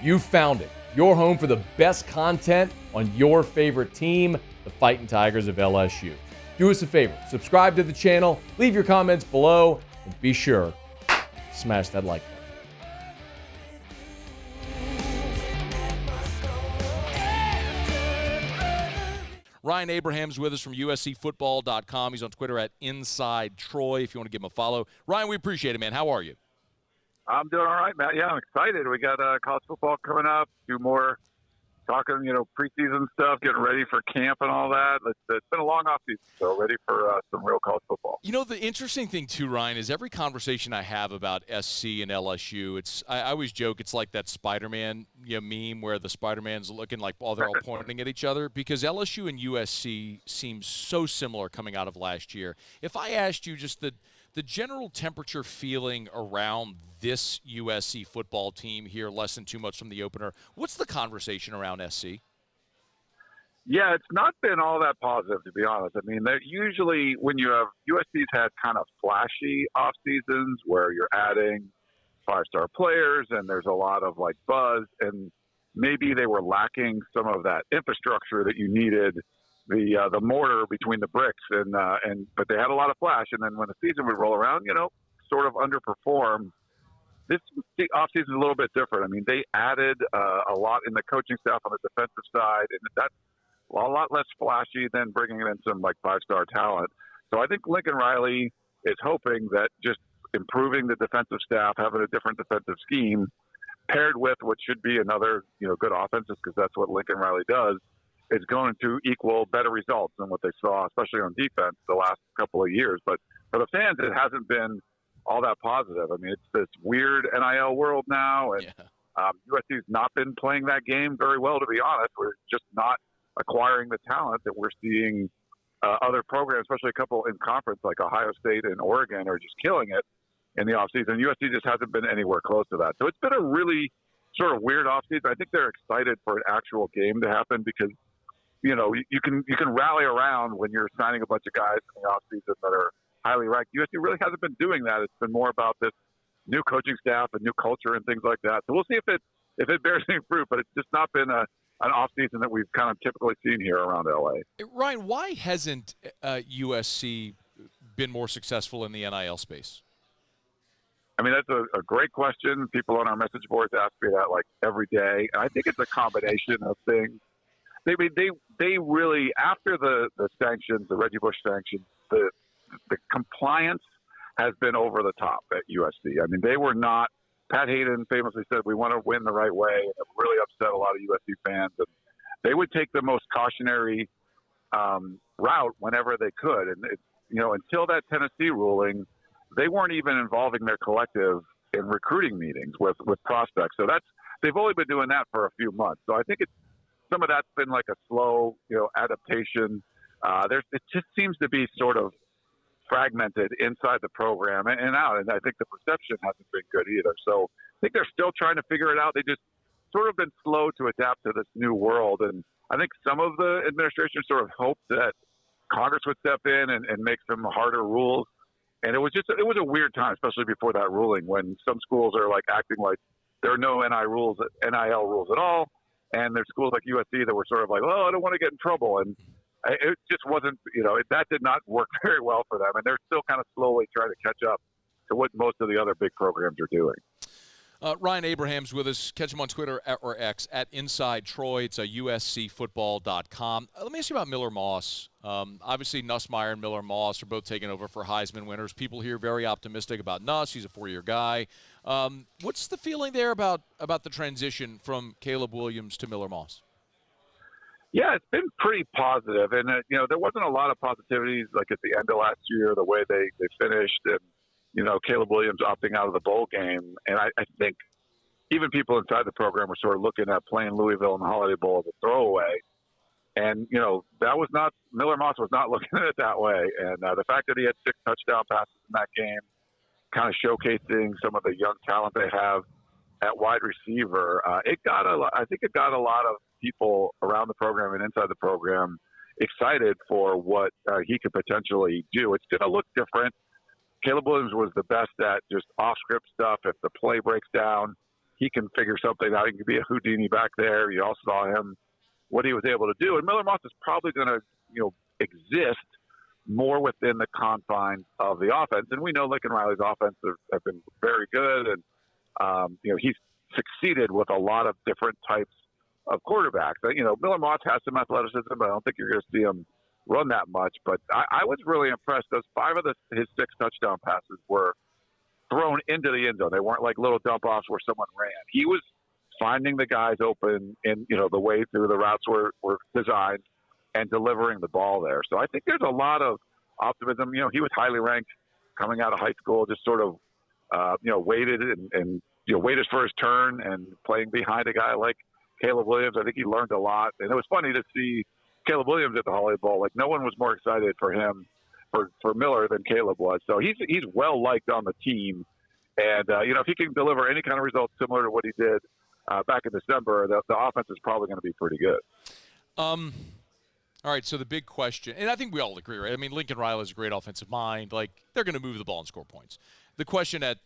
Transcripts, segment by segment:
You found it. Your home for the best content on your favorite team, the Fighting Tigers of LSU. Do us a favor, subscribe to the channel, leave your comments below, and be sure to smash that like button. Ryan Abraham's with us from USCFootball.com. He's on Twitter at InsideTroy if you want to give him a follow. Ryan, we appreciate it, man. How are you? I'm doing all right, Matt. Yeah, I'm excited. We got college football coming up. Do more talking, preseason stuff, getting ready for camp and all that. It's been a long offseason, so ready for some real college football. The interesting thing, too, Ryan, is every conversation I have about SC and LSU, I always joke it's like that Spider-Man meme where the Spider-Man's looking like they're all pointing at each other, because LSU and USC seem so similar coming out of last year. If I asked you just the general temperature feeling around this USC football team here, less than 2 months from the opener, what's the conversation around SC? Yeah, it's not been all that positive, to be honest. I mean, usually when you have USC's had kind of flashy off seasons where you're adding 5-star players and there's a lot of buzz, and maybe they were lacking some of that infrastructure that you needed, the mortar between the bricks, but they had a lot of flash. And then when the season would roll around, sort of underperform. This offseason is a little bit different. I mean, they added a lot in the coaching staff on the defensive side, and that's a lot less flashy than bringing in some 5-star talent. So I think Lincoln Riley is hoping that just improving the defensive staff, having a different defensive scheme, paired with what should be another good offenses, because that's what Lincoln Riley does, is going to equal better results than what they saw, especially on defense, the last couple of years. But for the fans, it hasn't been all that positive. I mean, it's this weird NIL world now, and USC's not been playing that game very well, to be honest. We're just not acquiring the talent that we're seeing other programs, especially a couple in conference like Ohio State and Oregon, are just killing it in the offseason. USC just hasn't been anywhere close to that. So it's been a really sort of weird offseason. I think they're excited for an actual game to happen because, you can rally around when you're signing a bunch of guys in the offseason that are highly ranked. USC really hasn't been doing that. It's been more about this new coaching staff and new culture and things like that. So we'll see if it bears any fruit, but it's just not been an offseason that we've kind of typically seen here around LA. Ryan, why hasn't USC been more successful in the NIL space? I mean, that's a great question. People on our message boards ask me that every day. And I think it's a combination of things. They really, after the sanctions, the Reggie Bush sanctions, the compliance has been over the top at USC. I mean, they were not. Pat Hayden famously said, "We want to win the right way," and it really upset a lot of USC fans. And they would take the most cautionary route whenever they could. And until that Tennessee ruling, they weren't even involving their collective in recruiting meetings with prospects. So they've only been doing that for a few months. So I think some of that's been a slow adaptation. It just seems to be sort of fragmented inside the program and out. And I think the perception hasn't been good either. So I think they're still trying to figure it out. They just sort of been slow to adapt to this new world. And I think some of the administration sort of hoped that Congress would step in and make some harder rules. And it was a weird time, especially before that ruling, when some schools are acting like there are no NIL rules at all. And there's schools like USC that were sort of I don't want to get in trouble. And it just wasn't, that did not work very well for them. And they're still kind of slowly trying to catch up to what most of the other big programs are doing. Ryan Abraham's with us. Catch him on Twitter or X at InsideTroy. It's USCFootball.com. Let me ask you about Miller Moss. Obviously, Nussmeier and Miller Moss are both taking over for Heisman winners. People here very optimistic about Nuss. He's a 4-year guy. What's the feeling there about the transition from Caleb Williams to Miller Moss? Yeah, it's been pretty positive. And, there wasn't a lot of positivities at the end of last year, the way they finished, and, Caleb Williams opting out of the bowl game. And I think even people inside the program were sort of looking at playing Louisville in the Holiday Bowl as a throwaway. And, Miller Moss was not looking at it that way. And the fact that he had 6 touchdown passes in that game, kind of showcasing some of the young talent they have at wide receiver, I think it got a lot of people around the program and inside the program excited for what he could potentially do. It's going to look different. Caleb Williams was the best at just off-script stuff. If the play breaks down, he can figure something out. He can be a Houdini back there. You also saw him, what he was able to do. And Miller Moss is probably going to, exist more within the confines of the offense. And we know Lincoln Riley's offense have been very good. And, he's succeeded with a lot of different types of quarterbacks. Miller Moss has some athleticism, but I don't think you're going to see him run that much. But I was really impressed. Those 5 of his 6 touchdown passes were thrown into the end zone. They weren't like little dump offs where someone ran. He was finding the guys open in, the way through the routes were designed and delivering the ball there. So I think there's a lot of optimism. He was highly ranked coming out of high school, just sort of, waited and waited for his turn and playing behind a guy like Caleb Williams. I think he learned a lot. And it was funny to see Caleb Williams at the Holiday Bowl. Like, no one was more excited for him, for Miller than Caleb was. So he's well liked on the team. And, if he can deliver any kind of results similar to what he did back in December, the offense is probably going to be pretty good. All right, so the big question, and I think we all agree, right? I mean, Lincoln Riley is a great offensive mind. Like, they're going to move the ball and score points. The question at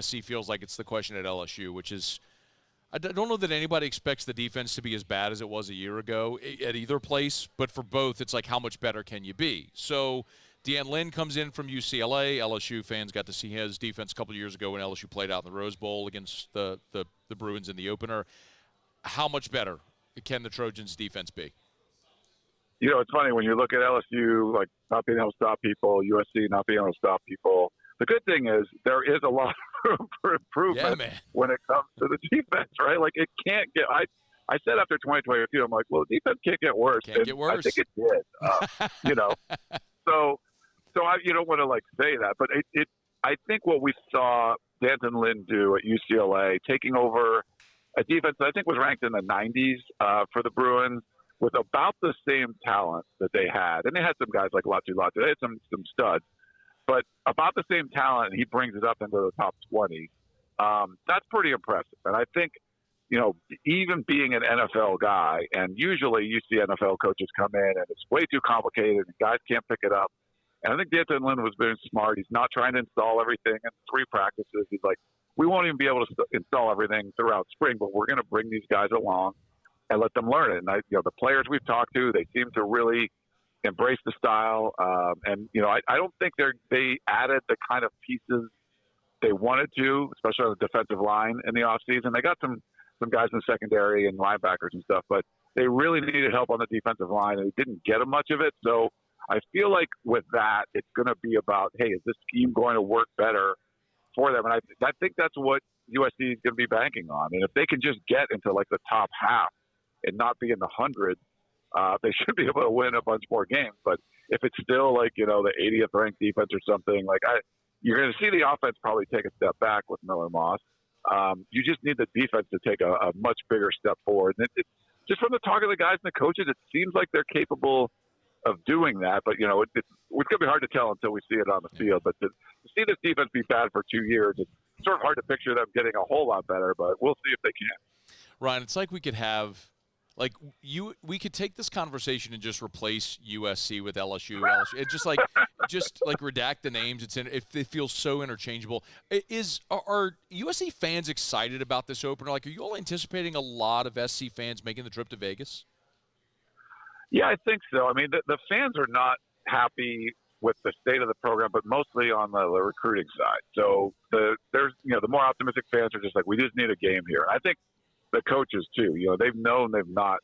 SC feels like it's the question at LSU, which is, I don't know that anybody expects the defense to be as bad as it was a year ago at either place, but for both, it's like, how much better can you be? So Deanne Lynn comes in from UCLA. LSU fans got to see his defense a couple of years ago when LSU played out in the Rose Bowl against the Bruins in the opener. How much better can the Trojans' defense be? It's funny when you look at LSU, like not being able to stop people, USC not being able to stop people. The good thing is there is a lot of room for improvement when it comes to the defense, right? Like it can't get. I said after 2022, I'm like, well, the defense can't get worse. Can't get worse. I think it did. So I you don't want to like say that, but it. I think what we saw D'Anton Lynn do at UCLA, taking over a defense that I think was ranked in the 90s for the Bruins, with about the same talent that they had. And they had some guys like Latu. They had some studs. But about the same talent, and he brings it up into the top 20. That's pretty impressive. And I think, even being an NFL guy, and usually you see NFL coaches come in and it's way too complicated and guys can't pick it up. And I think D'Anton Lynn was very smart. He's not trying to install everything in 3 practices. He's like, we won't even be able to install everything throughout spring, but we're going to bring these guys along and let them learn it. And the players we've talked to, they seem to really embrace the style. And I don't think they added the kind of pieces they wanted to, especially on the defensive line in the offseason. They got some guys in the secondary and linebackers and stuff, but they really needed help on the defensive line, and they didn't get much of it. So I feel like with that, it's going to be about, hey, is this scheme going to work better for them? And I think that's what USC is going to be banking on. And if they can just get into like the top half and not be in the hundreds, they should be able to win a bunch more games. But if it's still like, the 80th ranked defense or something, like you're going to see the offense probably take a step back with Miller Moss. You just need the defense to take a much bigger step forward. And just from the talk of the guys and the coaches, it seems like they're capable of doing that. But, it's going to be hard to tell until we see it on the field. But to see this defense be bad for 2 years, it's sort of hard to picture them getting a whole lot better, but we'll see if they can. Ryan, it's like we could have – we could take this conversation and just replace USC with LSU. It's just like redact the names. If they feel so interchangeable. Are USC fans excited about this opener? Like, are you all anticipating a lot of SC fans making the trip to Vegas? Yeah, I think so. I mean, the fans are not happy with the state of the program, but mostly on the recruiting side. So the more optimistic fans are just like, we just need a game here. I think the coaches too, they've known they've not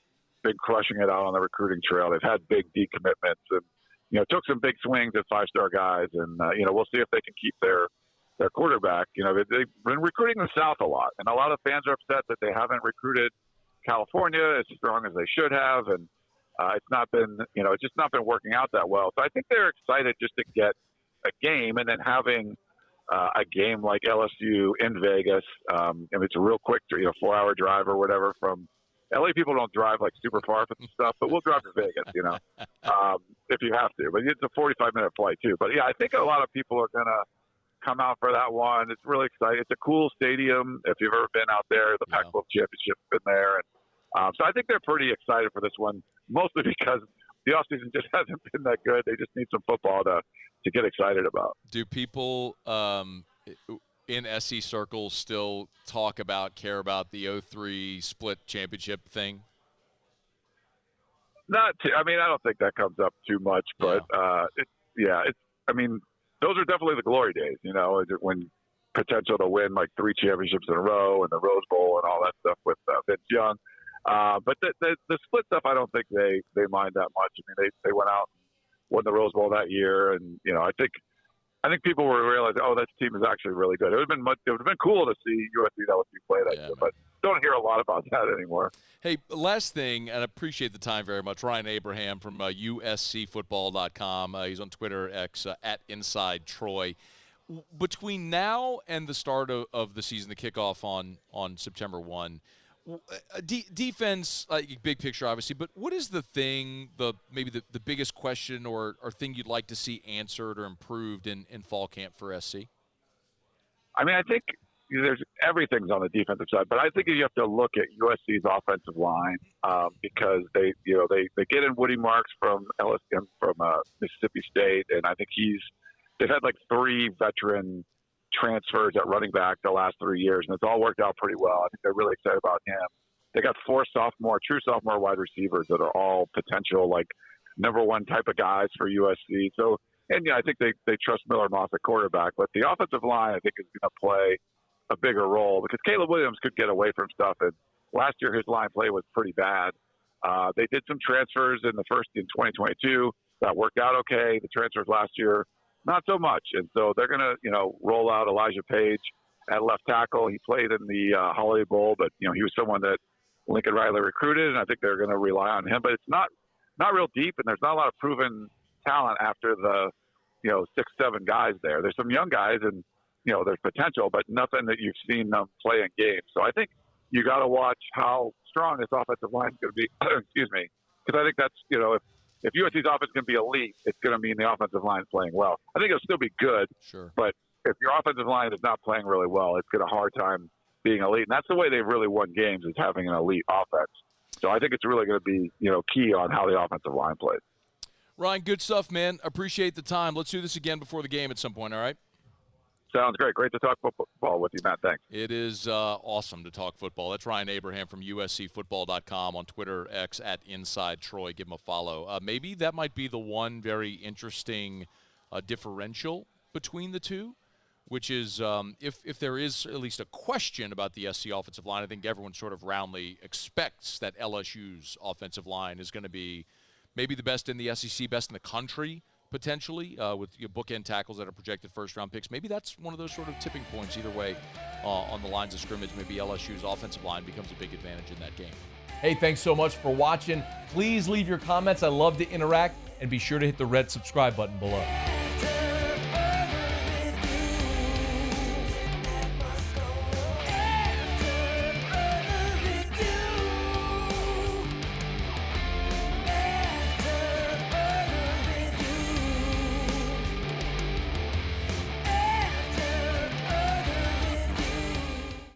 been crushing it out on the recruiting trail. They've had big decommitments and, took some big swings at 5-star guys. And, we'll see if they can keep their quarterback. They've been recruiting the South a lot, and a lot of fans are upset that they haven't recruited California as strong as they should have. And it's not been, it's just not been working out that well. So I think they're excited just to get a game, and then having a game like LSU in Vegas. And it's a real quick, 4-hour drive or whatever from LA. People don't drive like super far for some stuff, but we'll drive to Vegas, if you have to. But it's a 45-minute flight too. But yeah, I think a lot of people are going to come out for that one. It's really exciting. It's a cool stadium. If you've ever been out there, the Pac-12 championship's been there. And so I think they're pretty excited for this one, mostly because the offseason just hasn't been that good. They just need some football to get excited about. Do people in SC circles still care about the 0-3 split championship thing? I mean, I don't think that comes up too much, but I mean, those are definitely the glory days, when potential to win like 3 championships in a row and the Rose Bowl and all that stuff with Vince Young. But the split stuff, I don't think they mind that much. I mean, they went out and won the Rose Bowl that year, and I think people were realizing, oh, that team is actually really good. It would have been cool to see USC and LSU play that year, but don't hear a lot about that anymore. Hey, last thing, and I appreciate the time very much. Ryan Abraham from USCFootball.com. He's on Twitter, X, at Inside Troy. Between now and the start of the season, the kickoff on September 1, defense, big picture, obviously, but what is the thing, maybe the biggest question or thing you'd like to see answered or improved in fall camp for SC? I mean, I think everything's on the defensive side, but I think you have to look at USC's offensive line because they get in Woody Marks from LSU from Mississippi State, and I think they've had like 3 veteran transfers at running back the last 3 years, and it's all worked out pretty well. I think they're really excited about him. They got 4 true sophomore wide receivers that are all potential like number 1 type of guys for USC. So, and I think they trust Miller Moss at quarterback, but the offensive line I think is going to play a bigger role because Caleb Williams could get away from stuff, and last year his line play was pretty bad. They did some transfers in 2022 that worked out okay. The transfers last year, not so much. And so they're going to, roll out Elijah Page at left tackle. He played in the Holiday Bowl, but, he was someone that Lincoln Riley recruited, and I think they're going to rely on him. But it's not real deep, and there's not a lot of proven talent after the, 6-7 guys there. There's some young guys, and, there's potential, but nothing that you've seen them play in games. So I think you got to watch how strong this offensive line is going to be. Excuse me. Because I think that's, if USC's offense can be elite, it's going to mean the offensive line is playing well. I think it'll still be good, sure, but if your offensive line is not playing really well, it's got a hard time being elite. And that's the way they've really won games, is having an elite offense. So I think it's really going to be, key on how the offensive line plays. Ryan, good stuff, man. Appreciate the time. Let's do this again before the game at some point, all right? Sounds great. Great to talk football with you, Matt. Thanks. It is awesome to talk football. That's Ryan Abraham from USCFootball.com on Twitter, X, at Inside Troy. Give him a follow. Maybe that might be the one very interesting differential between the two, which is if there is at least a question about the SC offensive line, I think everyone sort of roundly expects that LSU's offensive line is going to be maybe the best in the SEC, best in the country, potentially, with bookend tackles that are projected first-round picks. Maybe that's one of those sort of tipping points either way on the lines of scrimmage. Maybe LSU's offensive line becomes a big advantage in that game. Hey, thanks so much for watching. Please leave your comments. I love to interact, and be sure to hit the red subscribe button below.